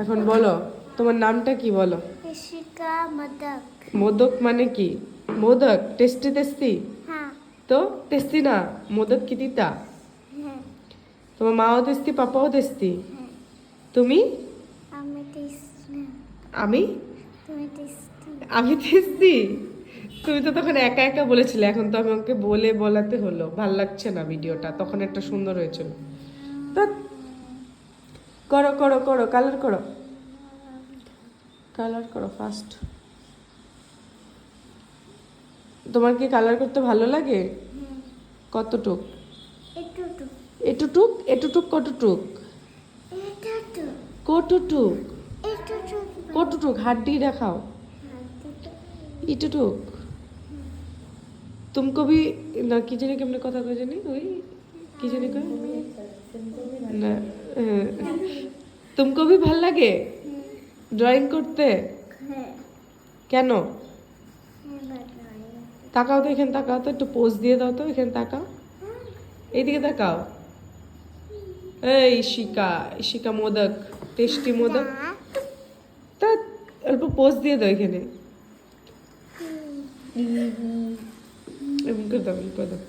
এখন বলো তোমার নামটা কি বলো? ইশিকা মোদক। মোদক মানে কি? Modak tasty tasty? হ্যাঁ। তো টেস্টি না, মোদক কি তিতা? হ্যাঁ। তোমার মাও টেস্টি, পাপাও টেস্টি। হ্যাঁ। তুমি? আমি টেস্টি। আমি তুমি টেস্টি। আমি টেস্টি? তুমি তো তখন একা একা বলেছিলে, এখন তো আমাকে বলে বলাতে হলো। ভাল লাগছে না ভিডিওটা, তখন একটা সুন্দর হয়েছিল। তো করো করো করো, কালার করো, কালার করো ফাস্ট। তোমার কি কালার করতে ভালো লাগে? কতটুক? এটুটু। এটুটুক? এটুটুক কতটুক? এটুটু। কটুটুক? এটুটু। কটুটুক হাত দিয়ে দেখাও। ইটুটুক? तुम को भी ना কি জানি কেমনে কথা কয় জানি, ওই কি জানি কয় না, तुमको भी ভাল লাগে ড্রয়িং করতে? হ্যাঁ। কেন? তাকাও তো, এখানে তাকাও তো, একটু পোজ দিয়ে দাও তো, এখানে তাকাও, এইদিকে তাকাও। এই ইশিকা, ইশিকা মোদক, টেস্টি মোদক। তা অল্প পোজ দিয়ে দাও এখানে, এমন করে দাও, এমন করে দাও।